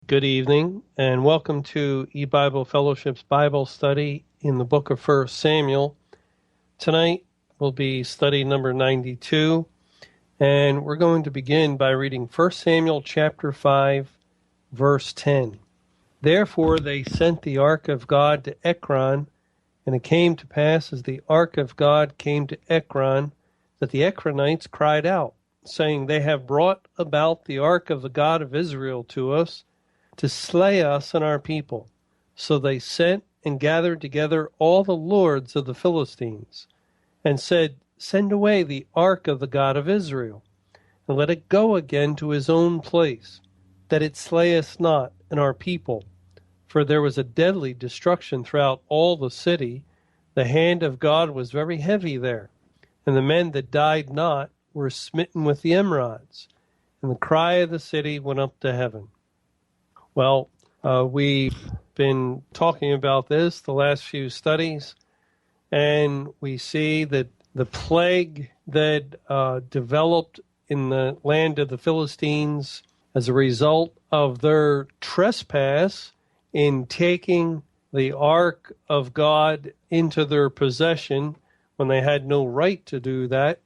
Good evening, and welcome to EBible Fellowship's Bible study in the book of 1 Samuel. Tonight will be study number 92, and we're going to begin by reading 1 Samuel chapter 5, verse 10. Therefore they sent the ark of God to Ekron, and it came to pass as the ark of God came to Ekron, that the Ekronites cried out, saying, They have brought about the ark of the God of Israel to us, to slay us and our people. So they sent and gathered together all the lords of the Philistines, and said, Send away the ark of the God of Israel, and let it go again to his own place, that it slay us not and our people. For there was a deadly destruction throughout all the city. The hand of God was very heavy there, and the men that died not were smitten with the emerods, and the cry of the city went up to heaven. Well, we've been talking about this the last few studies, and we see that the plague that developed in the land of the Philistines as a result of their trespass in taking the ark of God into their possession when they had no right to do that.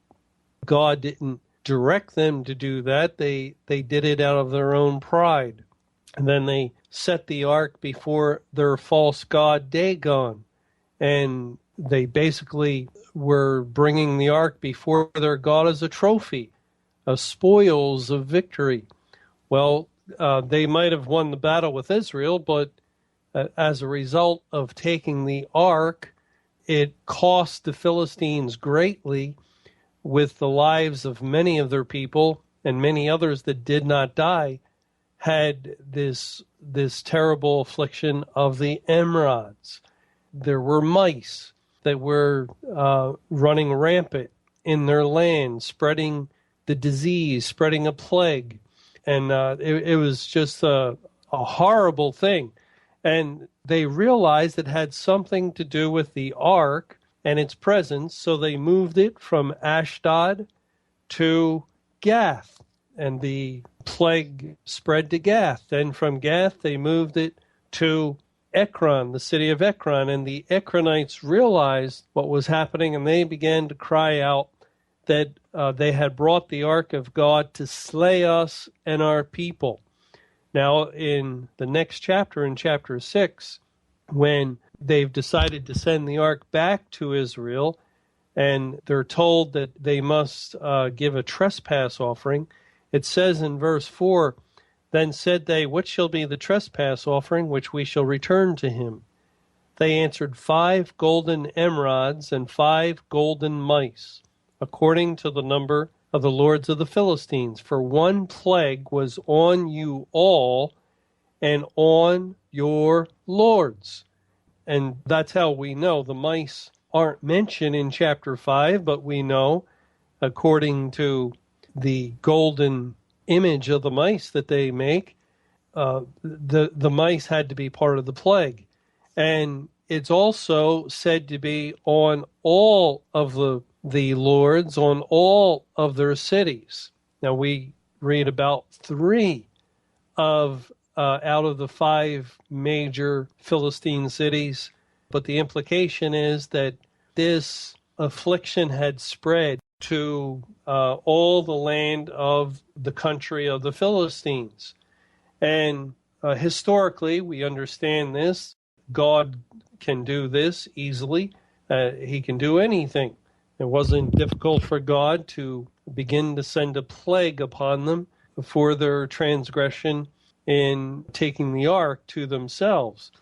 God didn't direct them to do that. They did it out of their own pride. And then they set the ark before their false god Dagon. And they basically were bringing the ark before their god as a trophy, of spoils of victory. Well, they might have won the battle with Israel, but as a result of taking the ark, it cost the Philistines greatly with the lives of many of their people, and many others that did not die had this terrible affliction of the emerods. There were mice that were running rampant in their land, spreading the disease, spreading a plague. And it was just a horrible thing. And they realized it had something to do with the ark and its presence, so they moved it from Ashdod to Gath. And the plague spread to Gath. Then from Gath, they moved it to Ekron, the city of Ekron. And the Ekronites realized what was happening, and they began to cry out that they had brought the ark of God to slay us and our people. Now, in the next chapter, in chapter 6, when they've decided to send the ark back to Israel, and they're told that they must give a trespass offering, it says in verse 4, Then said they, What shall be the trespass offering which we shall return to him? They answered, 5 golden emerods and 5 golden mice, according to the number of the lords of the Philistines. For one plague was on you all and on your lords. And that's how we know the mice aren't mentioned in chapter 5, but we know, according to the golden image of the mice that they make, the mice had to be part of the plague. And it's also said to be on all of the lords, on all of their cities. Now we read about 3 of out of the 5 major Philistine cities, but the implication is that this affliction had spread to all the land of the country of the Philistines. And historically, we understand this. God can do this easily. He can do anything. It wasn't difficult for God to begin to send a plague upon them for their transgression in taking the ark to themselves.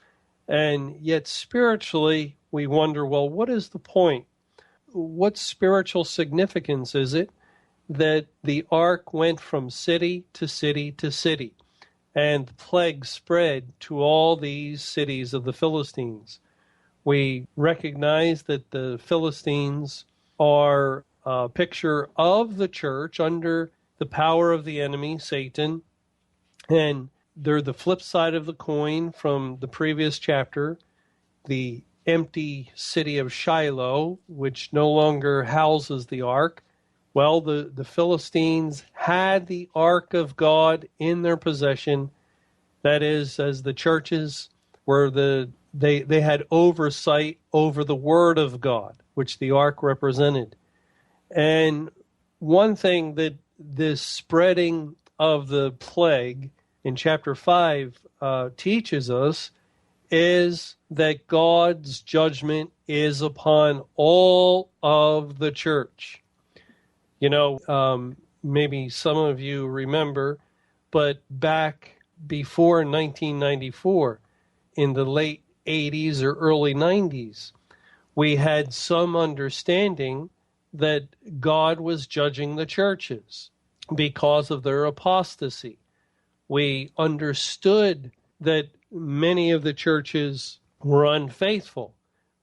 And yet spiritually, we wonder, well, what is the point? What spiritual significance is it that the ark went from city to city to city, and the plague spread to all these cities of the Philistines? We recognize that the Philistines are a picture of the church under the power of the enemy, Satan, and they're the flip side of the coin from the previous chapter, the empty city of Shiloh, which no longer houses the ark. Well, the Philistines had the ark of God in their possession. That is, as the churches were they had oversight over the Word of God, which the ark represented. And one thing that this spreading of the plague in chapter 5 teaches us is that God's judgment is upon all of the church. You know, maybe some of you remember, but back before 1994, in the late 80s or early 90s, we had some understanding that God was judging the churches because of their apostasy. We understood that many of the churches were unfaithful,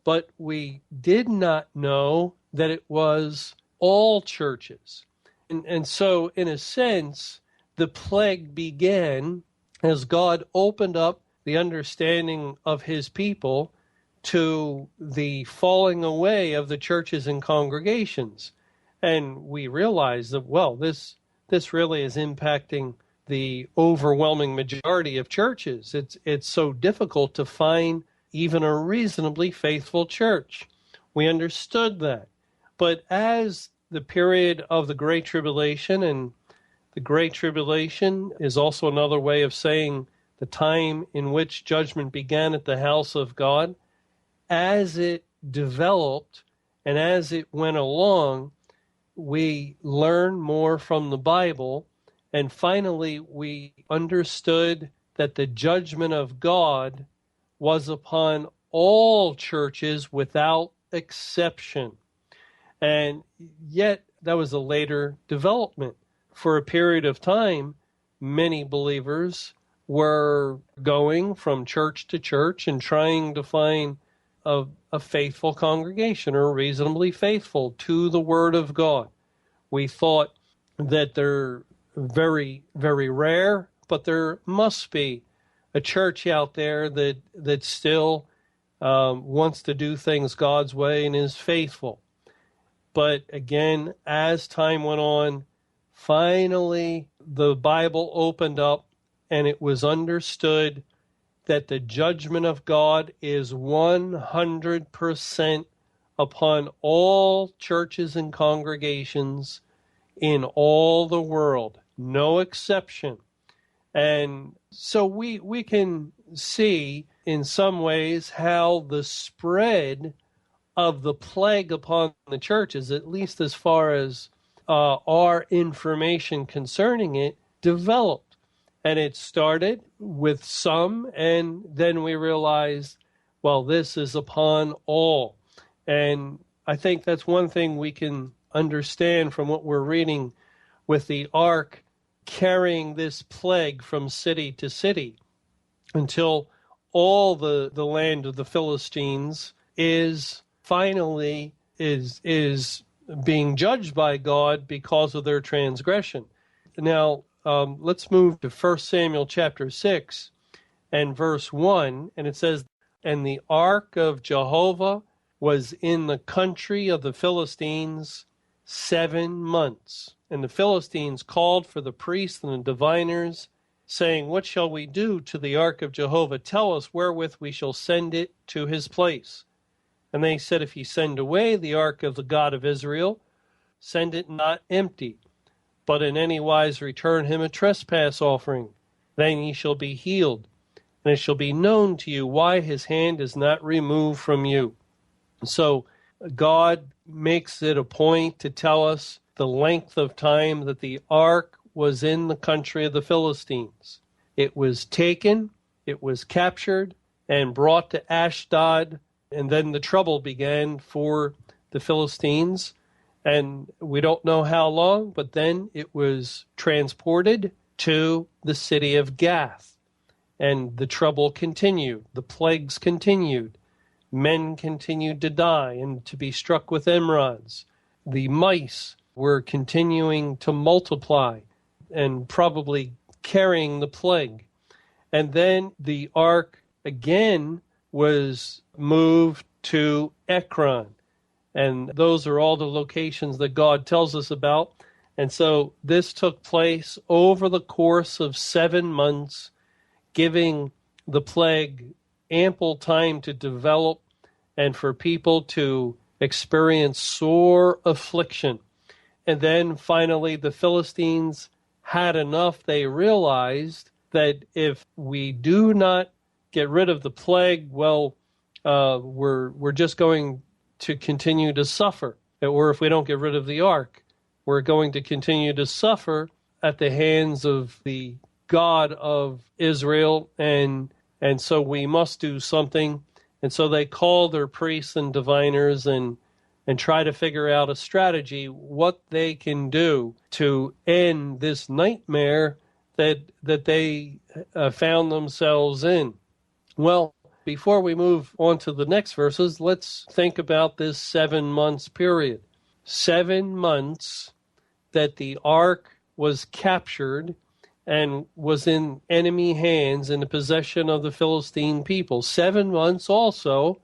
but we did not know that it was all churches. And so, in a sense, the plague began as God opened up the understanding of his people to the falling away of the churches and congregations. And we realized that, well, this really is impacting the overwhelming majority of churches. It's so difficult to find even a reasonably faithful church. We understood that. But as the period of the Great Tribulation, and the Great Tribulation is also another way of saying the time in which judgment began at the house of God, as it developed and as it went along, we learned more from the Bible, and finally we understood that the judgment of God was upon all churches without exception. And yet that was a later development. For a period of time, many believers were going from church to church and trying to find a faithful congregation, or reasonably faithful to the Word of God. We thought that they're very, very rare, but there must be a church out there that still wants to do things God's way and is faithful. But again, as time went on, finally the Bible opened up and it was understood that the judgment of God is 100% upon all churches and congregations in all the world, no exception. And so we can see in some ways how the spread of the plague upon the churches, at least as far as our information concerning it, developed. And it started with some, and then we realized, well, this is upon all. And I think that's one thing we can understand from what we're reading with the ark carrying this plague from city to city until all the land of the Philistines is finally being judged by God because of their transgression. Now, let's move to 1 Samuel chapter 6 and verse 1, and it says, "And the ark of Jehovah was in the country of the Philistines 7 months. And the Philistines called for the priests and the diviners, saying, What shall we do to the ark of Jehovah? Tell us wherewith we shall send it to his place. And they said, If ye send away the ark of the God of Israel, send it not empty, but in any wise return him a trespass offering. Then ye shall be healed, and it shall be known to you why his hand is not removed from you." So God makes it a point to tell us the length of time that the ark was in the country of the Philistines. It was taken, it was captured, and brought to Ashdod, and then the trouble began for the Philistines. And we don't know how long, but then it was transported to the city of Gath. And the trouble continued. The plagues continued. Men continued to die and to be struck with emerods. The mice were continuing to multiply and probably carrying the plague. And then the ark again was moved to Ekron. And those are all the locations that God tells us about. And so this took place over the course of 7 months, giving the plague ample time to develop and for people to experience sore affliction. And then finally, the Philistines had enough. They realized that if we do not get rid of the plague, well, we're just going to continue to suffer. Or if we don't get rid of the ark, we're going to continue to suffer at the hands of the God of Israel, and so we must do something. And so they call their priests and diviners and try to figure out a strategy, what they can do to end this nightmare that they found themselves in. Well, before we move on to the next verses, let's think about this 7 months period. 7 months that the ark was captured and was in enemy hands in the possession of the Philistine people. 7 months also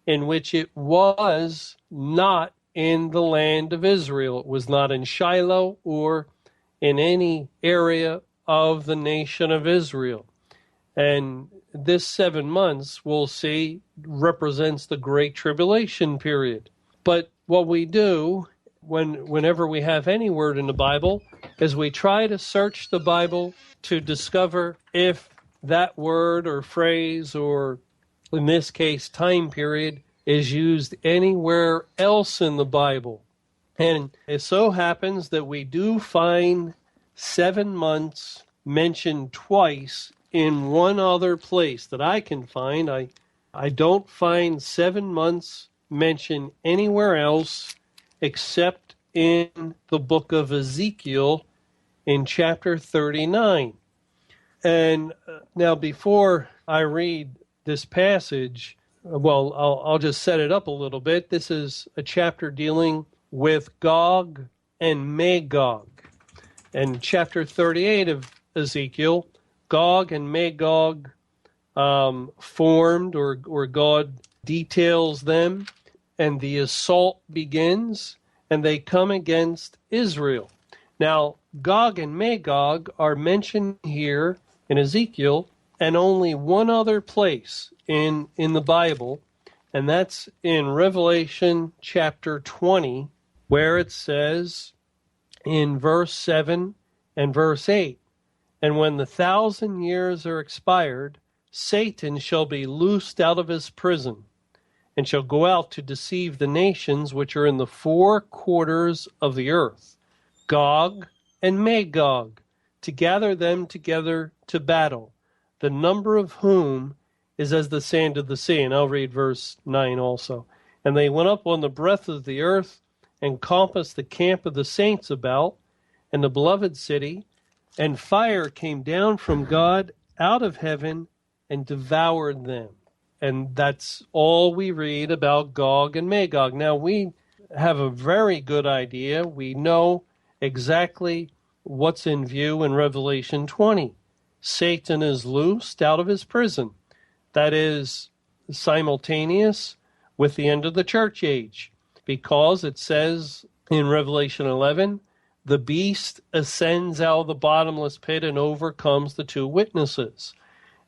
in which it was not in the land of Israel. It was not in Shiloh or in any area of the nation of Israel. And this 7 months, we'll see, represents the Great Tribulation period. But what we do whenever we have any word in the Bible is we try to search the Bible to discover if that word or phrase, or in this case, time period, is used anywhere else in the Bible. And it so happens that we do find 7 months mentioned twice in one other place that I can find. I don't find 7 months mentioned anywhere else except in the book of Ezekiel in chapter 39. And now before I read this passage, well, I'll just set it up a little bit. This is a chapter dealing with Gog and Magog. And chapter 38 of Ezekiel, Gog and Magog formed, or God details them, and the assault begins, and they come against Israel. Now, Gog and Magog are mentioned here in Ezekiel, and only one other place in the Bible, and that's in Revelation chapter 20, where it says in verse 7 and verse 8, "And when the 1,000 years are expired, Satan shall be loosed out of his prison, and shall go out to deceive the nations which are in the 4 quarters of the earth, Gog and Magog, to gather them together to battle, the number of whom is as the sand of the sea." And I'll read verse 9 also. "And they went up on the breadth of the earth, and compassed the camp of the saints about, and the beloved city, and fire came down from God out of heaven and devoured them." And that's all we read about Gog and Magog. Now, we have a very good idea. We know exactly what's in view in Revelation 20. Satan is loosed out of his prison. That is simultaneous with the end of the church age, because it says in Revelation 11, the beast ascends out of the bottomless pit and overcomes the 2 witnesses.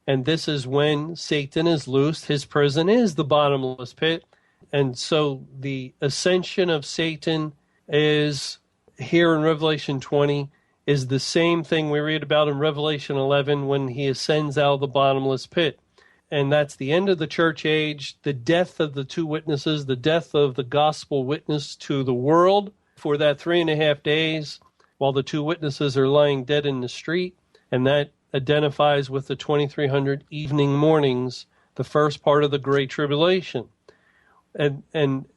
And this is when Satan is loosed. His prison is the bottomless pit. And so the ascension of Satan is here in Revelation 20 is the same thing we read about in Revelation 11 when he ascends out of the bottomless pit. And that's the end of the church age, the death of the 2 witnesses, the death of the gospel witness to the world for that 3.5 days while the 2 witnesses are lying dead in the street. And that identifies with the 2300 evening mornings, the first part of the Great Tribulation. And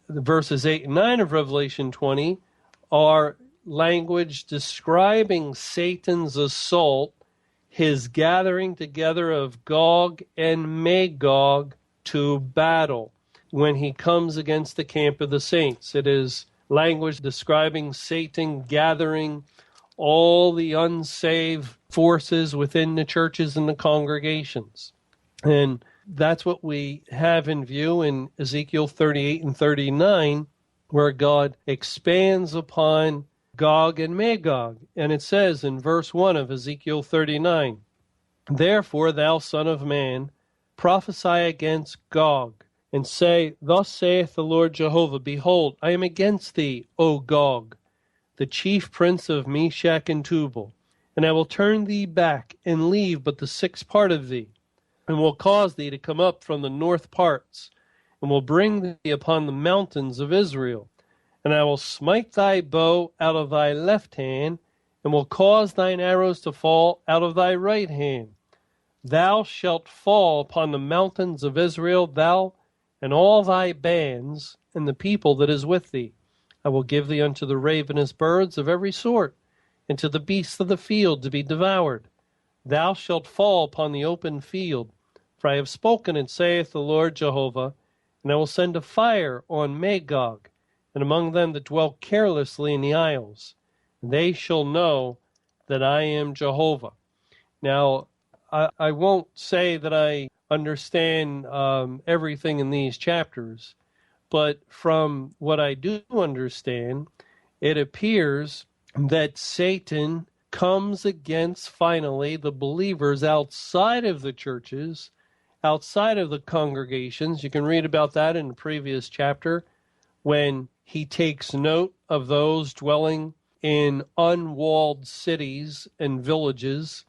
the verses 8 and 9 of Revelation 20 are language describing Satan's assault, his gathering together of Gog and Magog to battle when he comes against the camp of the saints. It is language describing Satan gathering all the unsaved forces within the churches and the congregations. And that's what we have in view in Ezekiel 38 and 39, where God expands upon Gog and Magog. And it says in verse 1 of Ezekiel 39, Therefore, thou son of man, prophesy against Gog, and say, Thus saith the Lord Jehovah, Behold, I am against thee, O Gog, the chief prince of Meshech and Tubal, and I will turn thee back, and leave but the sixth part of thee, and will cause thee to come up from the north parts, and will bring thee upon the mountains of Israel. And I will smite thy bow out of thy left hand, and will cause thine arrows to fall out of thy right hand. Thou shalt fall upon the mountains of Israel, thou and all thy bands, and the people that is with thee. I will give thee unto the ravenous birds of every sort, and to the beasts of the field to be devoured. Thou shalt fall upon the open field, for I have spoken, and saith the Lord Jehovah, and I will send a fire on Magog, and among them that dwell carelessly in the isles. And they shall know that I am Jehovah. Now, I won't say that I understand everything in these chapters, but from what I do understand, it appears that Satan comes against, finally, the believers outside of the churches, outside of the congregations. You can read about that in the previous chapter, when he takes note of those dwelling in unwalled cities and villages,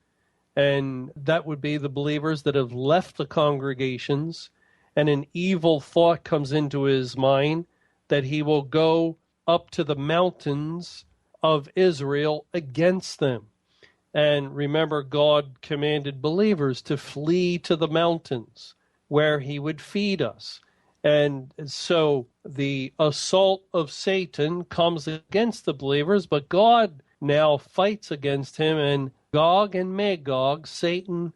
and that would be the believers that have left the congregations, and an evil thought comes into his mind that he will go up to the mountains of Israel against them. And remember, God commanded believers to flee to the mountains where he would feed us. And so the assault of Satan comes against the believers, but God now fights against him, and Gog and Magog, Satan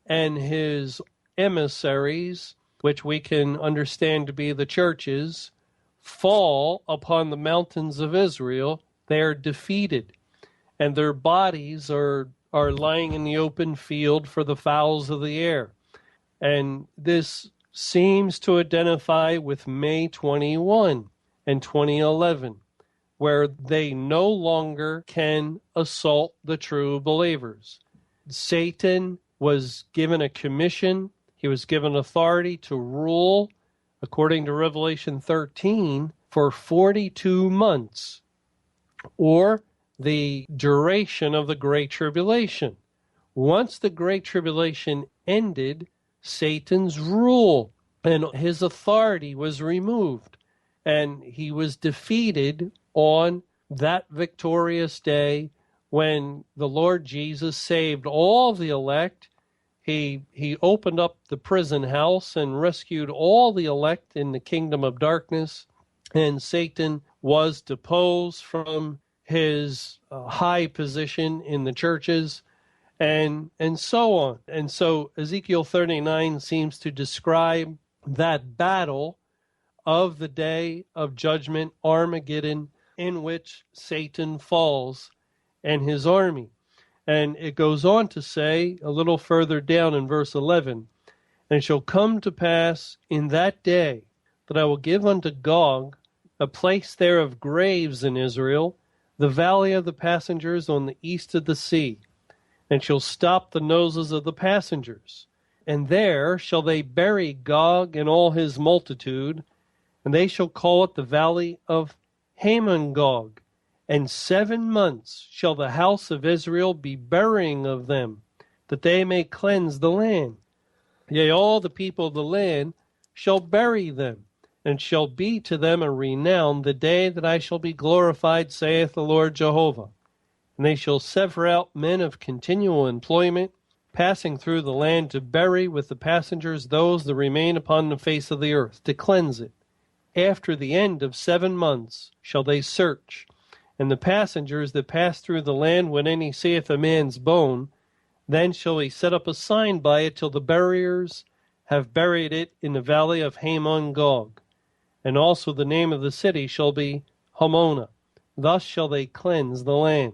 and his emissaries, which we can understand to be the churches, fall upon the mountains of Israel. They are defeated, and their bodies are lying in the open field for the fowls of the air. And this seems to identify with May 21 and 2011, where they no longer can assault the true believers. Satan was given a commission. He was given authority to rule, according to Revelation 13, for 42 months, or the duration of the Great Tribulation. Once the Great Tribulation ended, Satan's rule and his authority was removed, and he was defeated on that victorious day when the Lord Jesus saved all the elect. He opened up the prison house and rescued all the elect in the kingdom of darkness, and Satan was deposed from his high position in the churches, and so on. And so Ezekiel 39 seems to describe that battle of the day of judgment, Armageddon, in which Satan falls and his army. And it goes on to say, a little further down in verse 11, And it shall come to pass in that day that I will give unto Gog a place there of graves in Israel, the valley of the passengers on the east of the sea, and shall stop the noses of the passengers. And there shall they bury Gog and all his multitude, and they shall call it the valley of Hamon-Gog. And 7 months shall the house of Israel be burying of them, that they may cleanse the land. Yea, all the people of the land shall bury them, and shall be to them a renown the day that I shall be glorified, saith the Lord Jehovah. And they shall sever out men of continual employment, passing through the land to bury with the passengers those that remain upon the face of the earth, to cleanse it. After the end of 7 months shall they search, and the passengers that pass through the land, when any seeth a man's bone, then shall he set up a sign by it till the buriers have buried it in the valley of Hamon-Gog. And also the name of the city shall be Hamona. Thus shall they cleanse the land.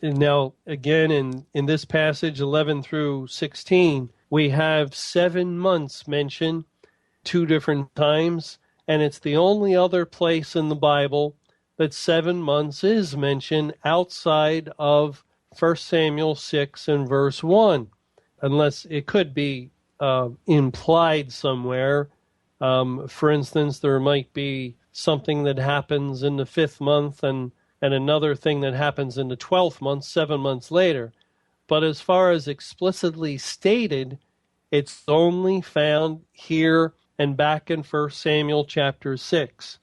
And now, again, in this passage, 11 through 16, we have 7 months mentioned 2 different times, and it's the only other place in the Bible that 7 months is mentioned outside of 1 Samuel 6 and verse 1. unless it could be implied somewhere. For instance, there might be something that happens in the 5th month and another thing that happens in the 12th month, 7 months later. But as far as explicitly stated, it's only found here and back in 1 Samuel chapter 6.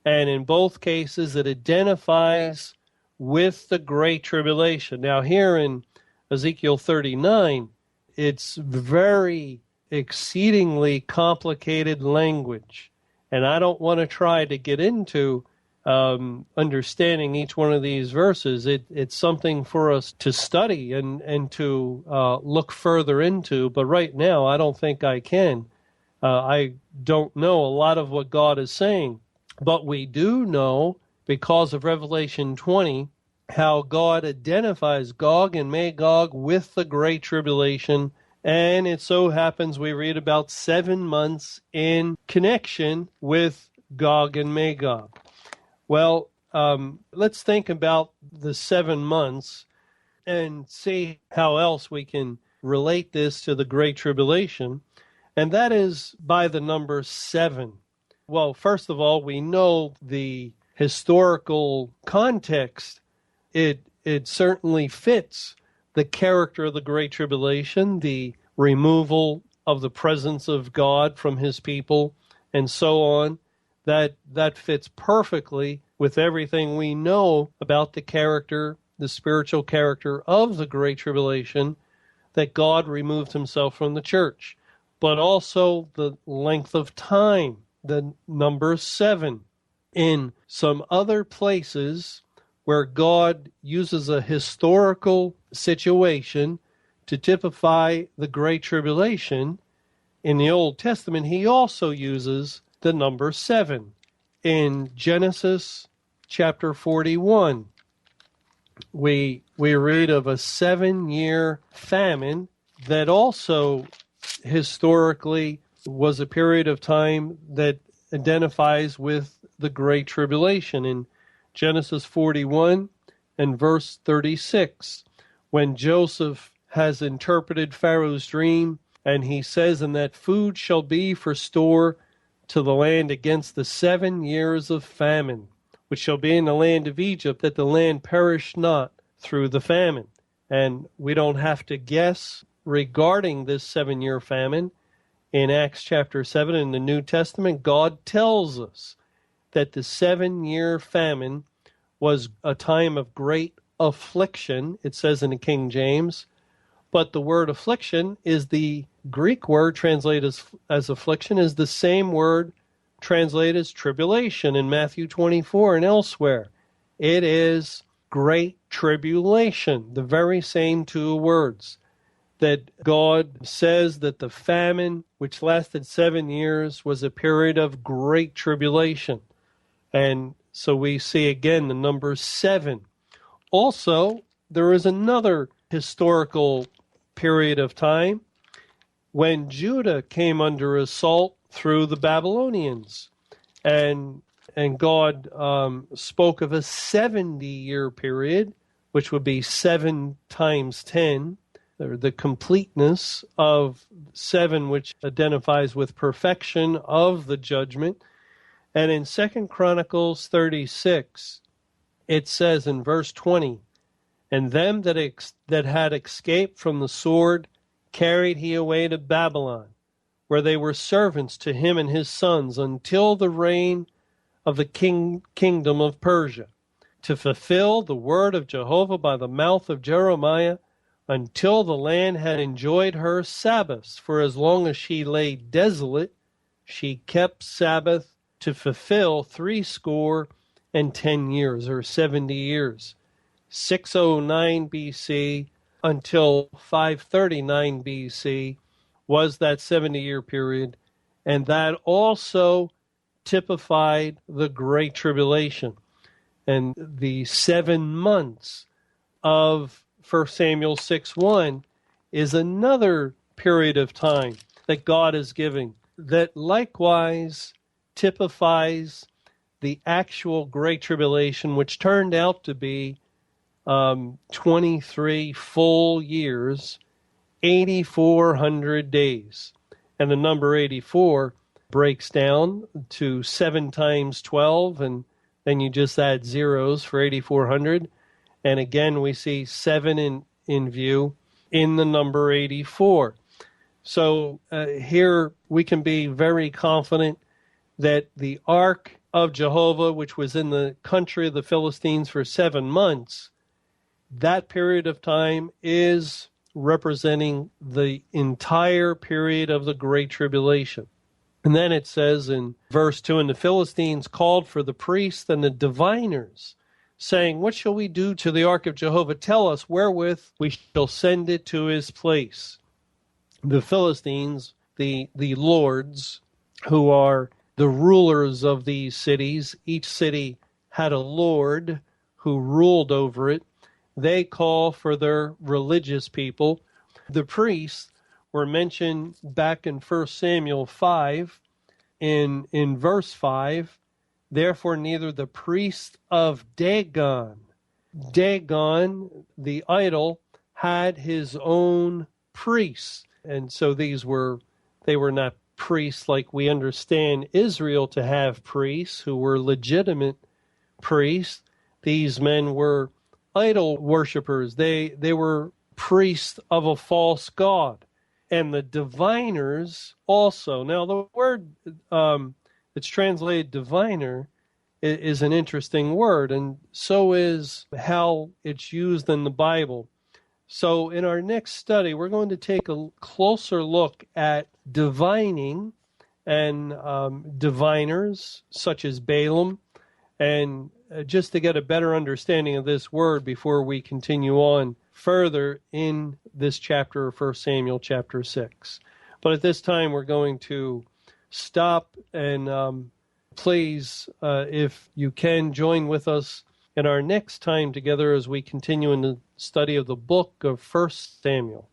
And in both cases, it identifies with the Great Tribulation. Now, here in Ezekiel 39, it's very exceedingly complicated language. And I don't want to try to get into understanding each one of these verses. It's something for us to study and to look further into. But right now, I don't think I can. I don't know a lot of what God is saying. But we do know, because of Revelation 20, how God identifies Gog and Magog with the Great Tribulation. And it so happens we read about 7 months in connection with Gog and Magog. Well, let's think about the 7 months and see how else we can relate this to the Great Tribulation. And that is by the number 7. Well, first of all, we know the historical context. It certainly fits the character of the Great Tribulation, the removal of the presence of God from his people, and so on. That fits perfectly with everything we know about the character, the spiritual character of the Great Tribulation, that God removed himself from the church. But also the length of time, the number 7. In some other places where God uses a historical situation to typify the Great Tribulation, in the Old Testament, he also uses the number 7. In Genesis chapter 41, we read of a 7-year famine that also historically was a period of time that identifies with the Great Tribulation. In Genesis 41 and verse 36, when Joseph has interpreted Pharaoh's dream, and he says, "And that food shall be for store to the land against the 7 years of famine, which shall be in the land of Egypt, that the land perish not through the famine." And we don't have to guess regarding this 7-year famine. In Acts chapter 7 in the New Testament, God tells us that the 7-year famine was a time of great affliction, it says in the King James. But the word affliction is the Greek word translated as affliction, is the same word translated as tribulation in Matthew 24 and elsewhere. It is great tribulation, the very same two words. That God says that the famine, which lasted 7 years, was a period of great tribulation. And so we see again the number 7. Also, there is another historical period of time when Judah came under assault through the Babylonians. And God spoke of a 70-year period, which would be 7 times 10, the completeness of 7, which identifies with perfection of the judgment. And in 2 Chronicles 36, it says in verse 20, "And them that had escaped from the sword carried he away to Babylon, where they were servants to him and his sons until the reign of the kingdom of Persia, to fulfill the word of Jehovah by the mouth of Jeremiah, until the land had enjoyed her Sabbaths. For as long as she lay desolate, she kept Sabbath to fulfill 70 years, or 70 years. 609 BC until 539 BC was that 70-year period, and that also typified the Great Tribulation. And the 7 months of 1 Samuel 6:1 is another period of time that God is giving that likewise typifies the actual Great Tribulation, which turned out to be 23 full years 8,400 days. And the number 84 breaks down to 7 times 12, and then you just add zeros for 8,400. And again, we see 7 in view in the number 84. So here we can be very confident that the Ark of Jehovah, which was in the country of the Philistines for 7 months, that period of time is representing the entire period of the Great Tribulation. And then it says in verse 2, and the Philistines called for the priests and the diviners, saying, what shall we do to the Ark of Jehovah? Tell us wherewith we shall send it to his place. The Philistines, the lords, who are the rulers of these cities, each city had a lord who ruled over it. They call for their religious people. The priests were mentioned back in 1 Samuel 5, in verse 5. Therefore, neither the priest of Dagon, the idol, had his own priests. And so they were not priests like we understand Israel to have priests who were legitimate priests. These men were idol worshipers. They were priests of a false god. And the diviners also. Now, the word that's translated diviner is an interesting word, and so is how it's used in the Bible. So in our next study, we're going to take a closer look at divining and diviners such as Balaam, and just to get a better understanding of this word before we continue on further in this chapter of 1 Samuel chapter 6. But at this time, we're going to stop, and please, if you can, join with us in our next time together as we continue in the study of the book of 1 Samuel.